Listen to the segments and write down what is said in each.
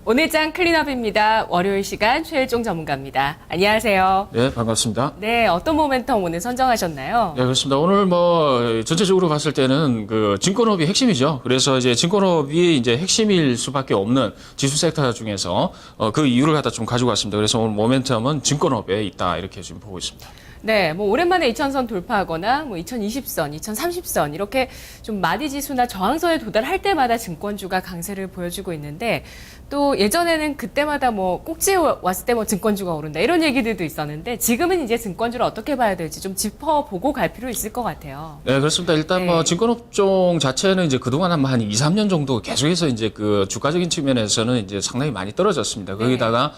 오늘장 클린업입니다. 월요일 시간 최일종 전문가입니다. 안녕하세요. 네, 반갑습니다. 네, 어떤 모멘텀 오늘 선정하셨나요? 네, 그렇습니다. 오늘 전체적으로 봤을 때는 증권업이 핵심이죠. 그래서 이제 증권업이 이제 핵심일 수밖에 없는 지수 섹터 중에서 그 이유를 갖다 좀 가지고 왔습니다. 그래서 오늘 모멘텀은 증권업에 있다 이렇게 지금 보고 있습니다. 네, 오랜만에 2000선 돌파하거나 2020선, 2030선 이렇게 좀 마디 지수나 저항선에 도달할 때마다 증권주가 강세를 보여주고 있는데 또 예전에는 그때마다 꼭지에 왔을 때 증권주가 오른다 이런 얘기들도 있었는데 지금은 이제 증권주를 어떻게 봐야 될지 좀 짚어보고 갈 필요 있을 것 같아요. 네, 그렇습니다. 일단 증권업종 자체는 이제 그동안 한 2, 3년 정도 계속해서 이제 그 주가적인 측면에서는 이제 상당히 많이 떨어졌습니다. 거기다가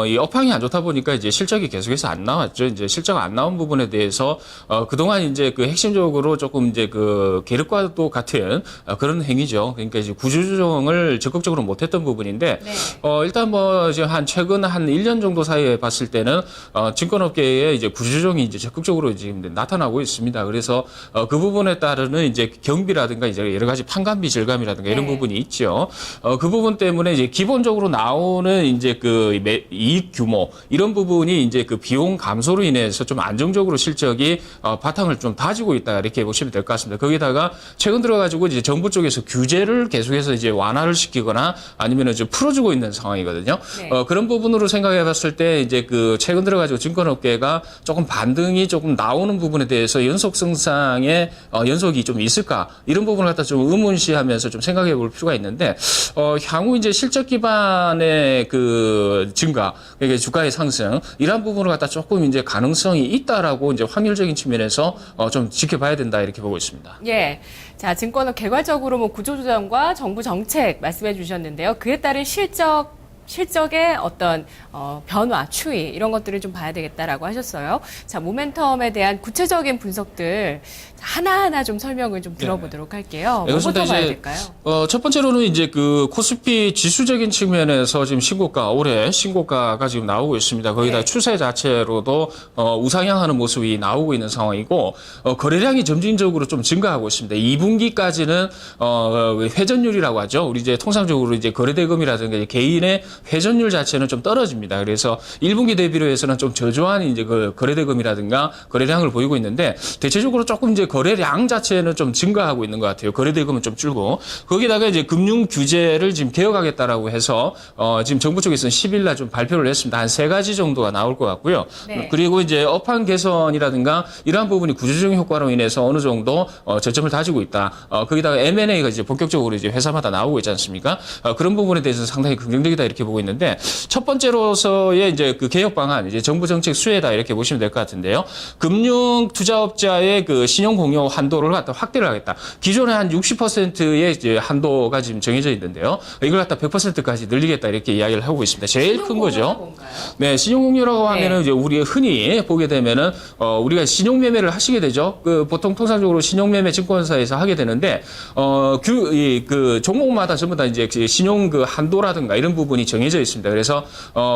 이 업황이 안 좋다 보니까 이제 실적이 계속해서 안 나왔죠. 이제 실적 안 나온 부분에 대해서 그동안 이제 그 핵심적으로 조금 이제 그 계륵과도 같은 그런 행위죠. 그러니까 이제 구조조정을 적극적으로 못했던 부분인데 일단 이제 최근 한 1년 정도 사이에 봤을 때는 증권업계에 이제 구조조정이 이제 적극적으로 지금 나타나고 있습니다. 그래서 그 부분에 따르는 이제 경비라든가 이제 여러 가지 판관비 절감이라든가 이런 부분이 있죠. 그 부분 때문에 이제 기본적으로 나오는 이제 그 이익 규모 이런 부분이 이제 그 비용 감소로 인해서 좀 안정적으로 실적이 바탕을 좀 다지고 있다 이렇게 보시면 될 것 같습니다. 거기다가 최근 들어가지고 이제 정부 쪽에서 규제를 계속해서 이제 완화를 시키거나 아니면은 좀 풀어주고 있는 상황이거든요. 그런 부분으로 생각해봤을 때 이제 그 최근 들어가지고 증권업계가 조금 반등이 조금 나오는 부분에 대해서 연속 성장의 연속이 좀 있을까 이런 부분을 갖다 좀 의문시하면서 좀 생각해볼 필요가 있는데 향후 이제 실적 기반의 그 증가, 그러니까 주가의 상승 이러한 부분을 갖다 조금 이제 가능성이 있다라고 이제 확률적인 측면에서 좀 지켜봐야 된다 이렇게 보고 있습니다. 예. 자, 증권은 개괄적으로 구조조정과 정부 정책 말씀해 주셨는데요. 그에 따른 실적의 어떤 변화, 추이 이런 것들을 좀 봐야 되겠다라고 하셨어요. 자, 모멘텀에 대한 구체적인 분석들 하나하나 좀 설명을 좀 들어보도록 할게요. 뭐부터 봐야 될까요? 첫 번째로는 이제 그 코스피 지수적인 측면에서 지금 올해 신고가가 지금 나오고 있습니다. 거기다 추세 자체로도 우상향하는 모습이 나오고 있는 상황이고 거래량이 점진적으로 좀 증가하고 있습니다. 2분기까지는 회전율이라고 하죠. 우리 이제 통상적으로 이제 거래대금이라든가 개인의 회전율 자체는 좀 떨어집니다. 그래서 1분기 대비로 해서는 좀 저조한 이제 그 거래대금이라든가 거래량을 보이고 있는데 대체적으로 조금 이제 거래량 자체는 좀 증가하고 있는 것 같아요. 거래대금은 좀 줄고 거기다가 이제 금융 규제를 지금 개혁하겠다라고 해서 지금 정부 쪽에서는 10일 날 좀 발표를 했습니다. 한 3가지 정도가 나올 것 같고요. 그리고 이제 업황 개선이라든가 이러한 부분이 구조조정 효과로 인해서 어느 정도 저점을 다지고 있다. 거기다가 M&A가 이제 본격적으로 이제 회사마다 나오고 있지 않습니까? 그런 부분에 대해서 상당히 긍정적이다 이렇게 보고 있는데 첫 번째로서의 이제 그 개혁 방안, 이제 정부 정책 수혜다 이렇게 보시면 될 것 같은데요. 금융 투자업자의 그 신용 공여 한도를 갖다 확대를 하겠다. 기존에 한 60%의 이제 한도가 지금 정해져 있는데요. 이걸 갖다 100%까지 늘리겠다 이렇게 이야기를 하고 있습니다. 제일 큰 거죠. 뭔가요? 네, 신용공여라고 하면은 이제 우리가 흔히 보게 되면은 우리가 신용매매를 하시게 되죠. 보통 통상적으로 신용매매 증권사에서 하게 되는데 그 종목마다 전부 다 이제 신용 그 한도라든가 이런 부분이 정해져 있습니다. 그래서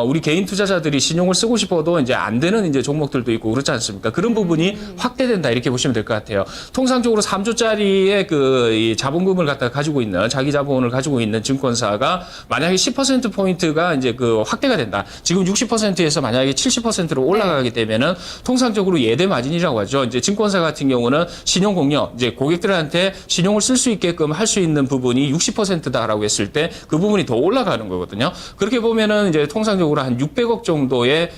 우리 개인 투자자들이 신용을 쓰고 싶어도 이제 안 되는 이제 종목들도 있고 그렇지 않습니까? 그런 부분이 확대된다 이렇게 보시면 될 것 같아요. 통상적으로 3조짜리의 이 자본금을 갖다 가지고 있는 자기 자본을 가지고 있는 증권사가 만약에 10% 포인트가 이제 그 확대가 된다. 지금 60%에서 만약에 70%로 올라가게 되면은 통상적으로 예대 마진이라고 하죠. 이제 증권사 같은 경우는 신용 공여, 이제 고객들한테 신용을 쓸 수 있게끔 할 수 있는 부분이 60%다라고 했을 때 그 부분이 더 올라가는 거거든요. 그렇게 보면은 이제 통상적으로 한 600억 정도의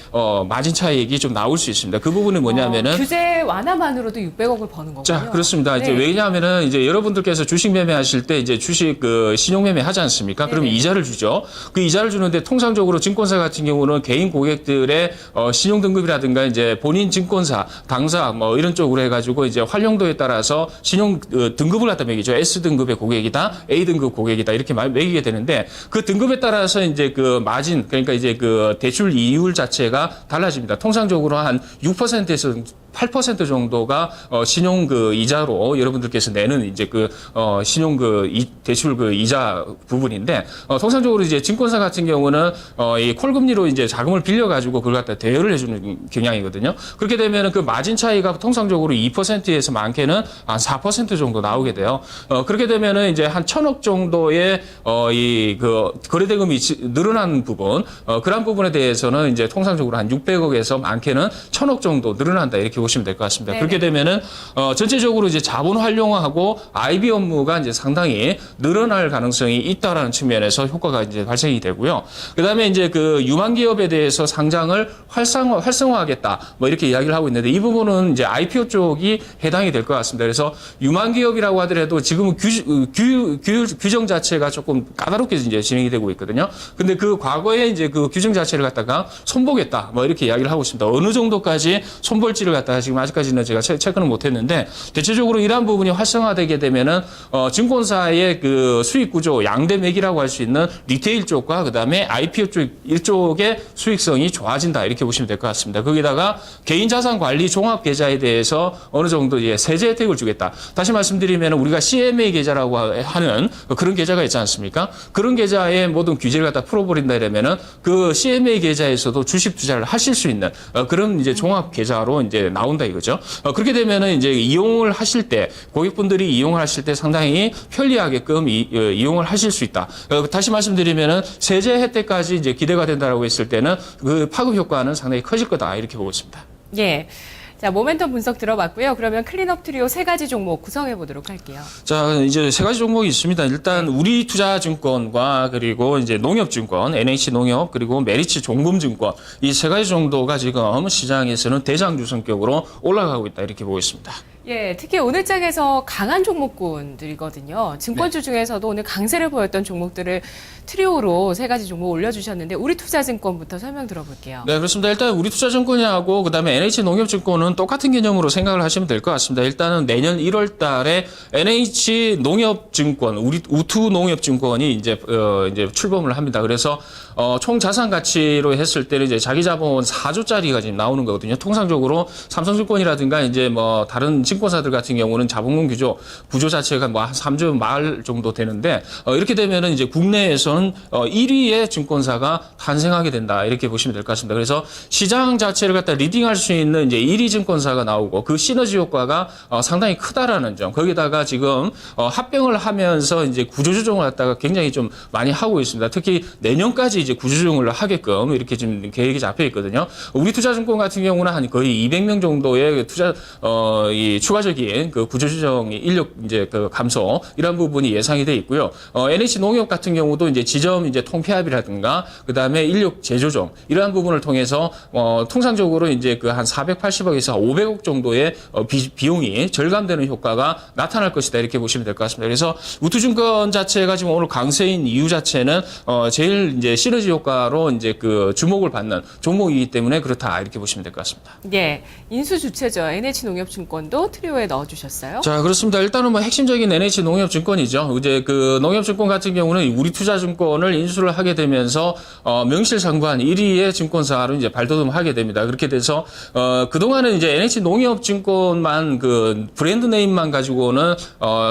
마진 차익이 좀 나올 수 있습니다. 그 부분은 뭐냐면은 규제 완화만으로도 600억을 버는 거군요. 자, 그렇습니다. 이제 왜냐하면은 이제 여러분들께서 주식 매매하실 때 이제 주식 그 신용 매매 하지 않습니까? 그러면 이자를 주죠. 그 이자를 주는데 통상적으로 증권사 같은 경우는 개인 고객들의 신용 등급이라든가 이제 본인 증권사, 당사 이런 쪽으로 해가지고 이제 활용도에 따라서 신용 등급을 갖다 매기죠. S 등급의 고객이다, A 등급 고객이다 이렇게 매기게 되는데 그 등급에 따라서 이제 그 마진 그러니까 이제 그 대출 이율 자체가 달라집니다. 통상적으로 한 6%에서 8% 정도가 신용 그 이자로 여러분들께서 내는 이제 신용 대출 이자 부분인데 통상적으로 이제 증권사 같은 경우는 이 콜금리로 이제 자금을 빌려 가지고 그걸 갖다 대여를 해주는 경향이거든요. 그렇게 되면은 그 마진 차이가 통상적으로 2%에서 많게는 한 4% 정도 나오게 돼요. 그렇게 되면은 이제 한 1,000억 정도의 거래 대금이 늘어난 부분, 그런 부분에 대해서는 이제 통상적으로 한 600억에서 많게는 1,000억 정도 늘어난다 이렇게 보시면 될 것 같습니다. 네네. 그렇게 되면은 전체적으로 이제 자본 활용하고 IB 업무가 이제 상당히 늘어날 가능성이 있다라는 측면에서 효과가 이제 발생이 되고요. 그다음에 이제 그 유망 기업에 대해서 상장을 활성화하겠다 뭐 이렇게 이야기를 하고 있는데 이 부분은 이제 IPO 쪽이 해당이 될 것 같습니다. 그래서 유망 기업이라고 하더라도 지금은 규정 자체가 조금 까다롭게 이제 진행이 되고 있거든요. 근데 그 과거에 이제 그 규정 자체를 갖다가 손보겠다 뭐 이렇게 이야기를 하고 있습니다. 어느 정도까지 손볼지를 갖다가 지금 아직까지는 제가 체크는 못했는데 대체적으로 이러한 부분이 활성화되게 되면은 증권사의 그 수익 구조 양대맥이라고 할 수 있는 리테일 쪽과 그다음에 IPO 쪽 이쪽의 수익성이 좋아진다 이렇게 보시면 될 것 같습니다. 거기다가 개인 자산 관리 종합 계좌에 대해서 어느 정도 이제 세제 혜택을 주겠다. 다시 말씀드리면 우리가 CMA 계좌라고 하는 그런 계좌가 있지 않습니까? 그런 계좌의 모든 규제를 갖다 풀어버린다 이러면은 그 CMA 계좌에서도 주식 투자를 하실 수 있는 그런 이제 종합 계좌로 이제 나온다 이거죠. 그렇게 되면은 이제 이용을 하실 때 고객분들이 이용을 하실 때 상당히 편리하게끔 이용을 하실 수 있다. 다시 말씀드리면은 세제 혜택까지 이제 기대가 된다라고 했을 때는 그 파급 효과는 상당히 커질 거다 이렇게 보고 있습니다. 예. 자, 모멘텀 분석 들어봤고요. 그러면 클린업 트리오 세 가지 종목 구성해 보도록 할게요. 자, 이제 세 가지 종목이 있습니다. 일단 우리투자증권과 그리고 이제 농협증권, NH농협 그리고 메리츠 종금증권 이 세 가지 정도가 지금 시장에서는 대장주 성격으로 올라가고 있다 이렇게 보고 있습니다. 예, 특히 오늘 장에서 강한 종목군들이거든요. 증권주 중에서도 오늘 강세를 보였던 종목들을 트리오로 세 가지 종목 올려주셨는데 우리투자증권부터 설명 들어볼게요. 네, 그렇습니다. 일단 우리투자증권하고 그다음에 NH농협증권은 똑같은 개념으로 생각을 하시면 될 것 같습니다. 일단은 내년 1월 달에 NH농협증권, 우투농협증권이 이제 출범을 합니다. 그래서 총 자산 가치로 했을 때는 이제 자기 자본 4조짜리가 지금 나오는 거거든요. 통상적으로 삼성증권이라든가 이제 뭐 다른 증권사들 같은 경우는 자본금 구조 자체가 뭐 한 3조 말 정도 되는데 이렇게 되면은 이제 국내에서는 1위의 증권사가 탄생하게 된다 이렇게 보시면 될 것 같습니다. 그래서 시장 자체를 갖다 리딩할 수 있는 이제 1위 증권사가 나오고 그 시너지 효과가 상당히 크다라는 점. 거기다가 지금 합병을 하면서 이제 구조조정을 갖다가 굉장히 좀 많이 하고 있습니다. 특히 내년까지 이제 구조조정을 하게끔 이렇게 지금 계획이 잡혀 있거든요. 우리투자증권 같은 경우는 한 거의 200명 정도의 이 추가적인 그 구조조정 인력 이제 그 감소 이런 부분이 예상이 돼 있고요. NH농협 같은 경우도 이제 지점 이제 통폐합이라든가 그다음에 인력 재조정 이러한 부분을 통해서 통상적으로 이제 그 한 480억에서 500억 정도의 비용이 절감되는 효과가 나타날 것이다 이렇게 보시면 될 것 같습니다. 그래서 우투증권 자체가 지금 오늘 강세인 이유 자체는 제일 이제 시너지 효과로 이제 그 주목을 받는 종목이기 때문에 그렇다 이렇게 보시면 될 것 같습니다. 예, 인수 주체죠. NH농협증권도 트리오에 넣어주셨어요. 자, 그렇습니다. 일단은 뭐 핵심적인 NH농협증권이죠. 이제 그 농협증권 같은 경우는 우리투자증권을 인수를 하게 되면서 명실상부한 1위의 증권사로 이제 발돋움하게 됩니다. 그렇게 돼서 그동안은 이제 NH농협증권만 그 브랜드 네임만 가지고는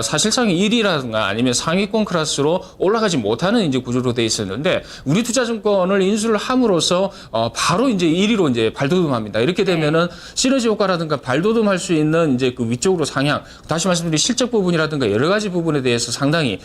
사실상 1위라든가 아니면 상위권 클래스로 올라가지 못하는 이제 구조로 돼 있었는데 우리투자증권을 인수를 함으로써 바로 이제 1위로 이제 발돋움합니다. 이렇게 되면은 시너지 효과라든가 발돋움할 수 있는 이제 그 위쪽으로 상향, 다시 말씀드린 실적 부분이라든가 여러 가지 부분에 대해서 상당히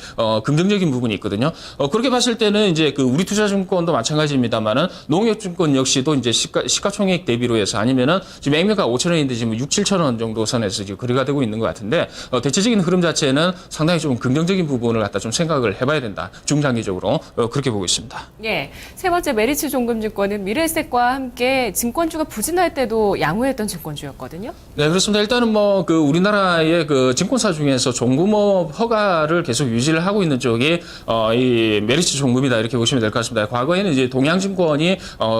긍정적인 부분이 있거든요. 그렇게 봤을 때는 이제 그 우리투자증권도 마찬가지입니다만은 농협증권 역시도 이제 시가총액 대비로 해서 아니면은 지금 액면가 5천 원인데 지금 6, 7천 원 정도 선에서 지금 거래가 되고 있는 것 같은데 대체적인 흐름 자체는 상당히 좀 긍정적인 부분을 갖다 좀 생각을 해봐야 된다. 중장기적으로 그렇게 보고 있습니다. 예, 세 번째 메리츠 종금증권은 미래에셋과 함께 증권주가 부진할 때도 양호했던 증권주였거든요. 네, 그렇습니다. 일단은 뭐 그 우리나라의 그 증권사 중에서 종금업 허가를 계속 유지를 하고 있는 쪽이 이 메리츠 종금이다 이렇게 보시면 될 것 같습니다. 과거에는 이제 동양증권이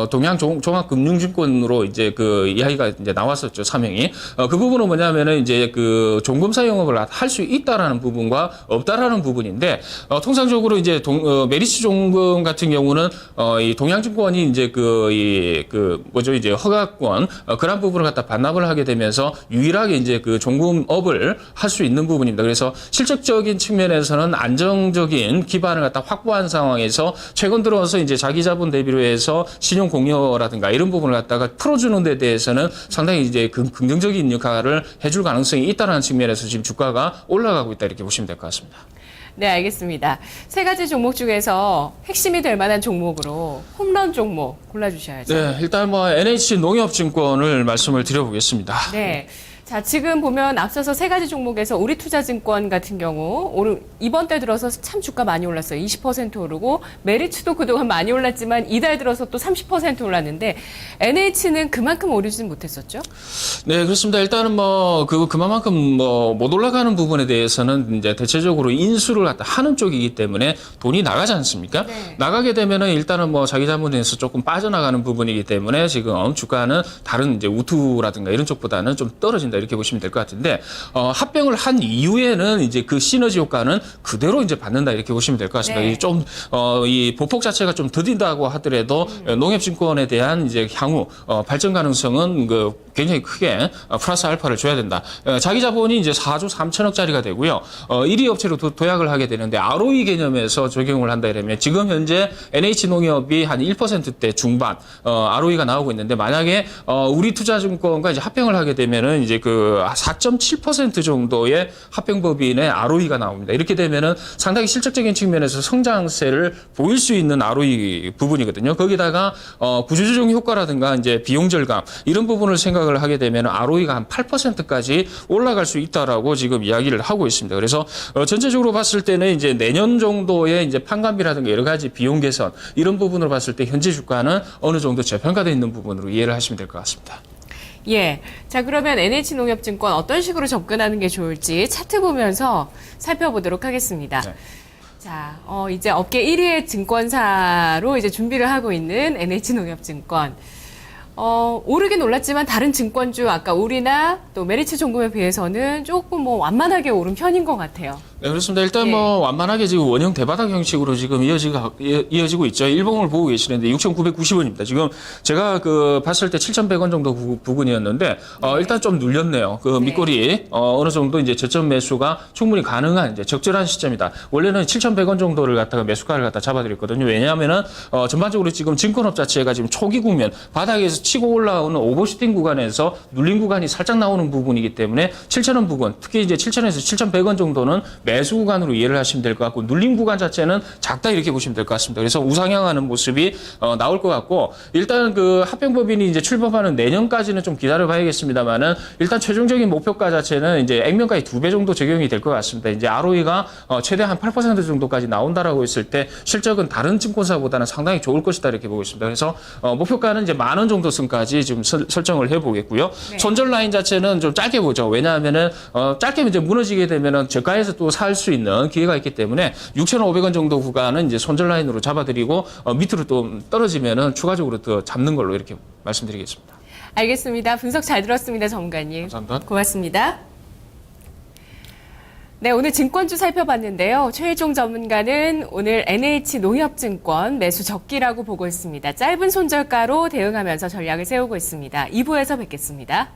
동양종합금융증권으로 이제 그 이야기가 이제 나왔었죠, 사명이. 그 부분은 뭐냐면은 이제 그 종금사 영업을 할 수 있다라는 부분과 없다라는 부분인데 통상적으로 이제 메리츠 종금 같은 경우는 이 동양증권이 이제 이제 허가권 그런 부분을 갖다 반납을 하게 되면서 유일하게 이제 그 종금업을 할 수 있는 부분입니다. 그래서 실질적인 측면에서는 안정적인 기반을 갖다 확보한 상황에서 최근 들어서 이제 자기 자본 대비로 해서 신용 공여라든가 이런 부분을 갖다가 풀어주는 데 대해서는 상당히 이제 긍정적인 역할을 해줄 가능성이 있다는 측면에서 지금 주가가 올라가고 있다 이렇게 보시면 될 것 같습니다. 네, 알겠습니다. 세 가지 종목 중에서 핵심이 될 만한 종목으로 홈런 종목 골라주셔야죠. 네, 일단 뭐 NH농협증권을 말씀을 드려보겠습니다. 네. 자, 지금 보면 앞서서 세 가지 종목에서 우리투자증권 같은 경우 이번 달 들어서 참 주가 많이 올랐어요. 20% 오르고 메리츠도 그동안 많이 올랐지만 이달 들어서 또 30% 올랐는데 NH는 그만큼 오르지는 못했었죠? 네, 그렇습니다. 일단은 뭐 그만큼 뭐 못 올라가는 부분에 대해서는 이제 대체적으로 인수를 갖다 하는 쪽이기 때문에 돈이 나가지 않습니까? 네. 나가게 되면은 일단은 뭐 자기 자본에서 조금 빠져나가는 부분이기 때문에 지금 주가는 다른 이제 우투라든가 이런 쪽보다는 좀 떨어진다. 이렇게 보시면 될 것 같은데 합병을 한 이후에는 이제 그 시너지 효과는 그대로 이제 받는다 이렇게 보시면 될 것 같습니다. 네. 이 보폭 자체가 좀 더딘다고 하더라도 농협증권에 대한 이제 향후 발전 가능성은 굉장히 크게 플러스 알파를 줘야 된다. 자기 자본이 이제 4조 3천억짜리가 되고요. 1위 업체로 도약을 하게 되는데 ROE 개념에서 적용을 한다 이러면 지금 현재 NH농협이 한 1%대 중반 ROE가 나오고 있는데 만약에 우리투자증권과 이제 합병을 하게 되면은 이제 4.7% 정도의 합병법인의 ROE가 나옵니다. 이렇게 되면은 상당히 실질적인 측면에서 성장세를 보일 수 있는 ROE 부분이거든요. 거기다가 구조조정 효과라든가 이제 비용 절감 이런 부분을 생각을 하게 되면 ROE가 한 8%까지 올라갈 수 있다라고 지금 이야기를 하고 있습니다. 그래서 전체적으로 봤을 때는 이제 내년 정도의 이제 판관비라든가 여러 가지 비용 개선 이런 부분으로 봤을 때 현재 주가는 어느 정도 저평가되어 있는 부분으로 이해를 하시면 될 것 같습니다. 예. 자, 그러면 NH농협증권 어떤 식으로 접근하는 게 좋을지 차트 보면서 살펴보도록 하겠습니다. 네. 자, 이제 업계 1위의 증권사로 이제 준비를 하고 있는 NH농협증권. 오르긴 올랐지만 다른 증권주 아까 우리나 또 메리츠 종금에 비해서는 조금 뭐 완만하게 오른 편인 것 같아요. 네, 그렇습니다. 일단 뭐 완만하게 지금 원형 대바닥 형식으로 지금 이어지고 있죠. 일봉을 보고 계시는데 6,990원입니다. 지금 제가 봤을 때 7,100원 정도 부근이었는데 일단 좀 눌렸네요. 밑꼬리 어느 정도 이제 저점 매수가 충분히 가능한 이제 적절한 시점이다. 원래는 7,100원 정도를 갖다가 매수가를 갖다 잡아드렸거든요. 왜냐하면은 전반적으로 지금 증권업 자체가 지금 초기 국면 바닥에서 치고 올라오는 오버슈팅 구간에서 눌린 구간이 살짝 나오는 부분이기 때문에 7,000원 부근, 특히 이제 7,000원에서 7,100원 정도는 매수 구간으로 이해를 하시면 될 것 같고 눌린 구간 자체는 작다 이렇게 보시면 될 것 같습니다. 그래서 우상향하는 모습이 나올 것 같고 일단 합병법인이 이제 출범하는 내년까지는 좀 기다려봐야겠습니다만은 일단 최종적인 목표가 자체는 이제 액면가의 2배 정도 적용이 될 것 같습니다. 이제 ROE가 최대 한 8% 정도까지 나온다라고 했을 때 실적은 다른 증권사보다는 상당히 좋을 것이다 이렇게 보고 있습니다. 그래서 목표가는 이제 10,000원 정도 선까지 지금 설정을 해보겠고요. 네. 손절 라인 자체는 좀 짧게 보죠. 왜냐하면은 짧게 이제 무너지게 되면은 저가에서 또 살 수 있는 기회가 있기 때문에 6,500원 정도 구간은 이제 손절 라인으로 잡아드리고 밑으로 또 떨어지면은 추가적으로 더 잡는 걸로 이렇게 말씀드리겠습니다. 알겠습니다. 분석 잘 들었습니다, 전문가님. 감사합니다. 고맙습니다. 네, 오늘 증권주 살펴봤는데요. 최혜종 전문가는 오늘 NH농협증권 매수 적기라고 보고 있습니다. 짧은 손절가로 대응하면서 전략을 세우고 있습니다. 2부에서 뵙겠습니다.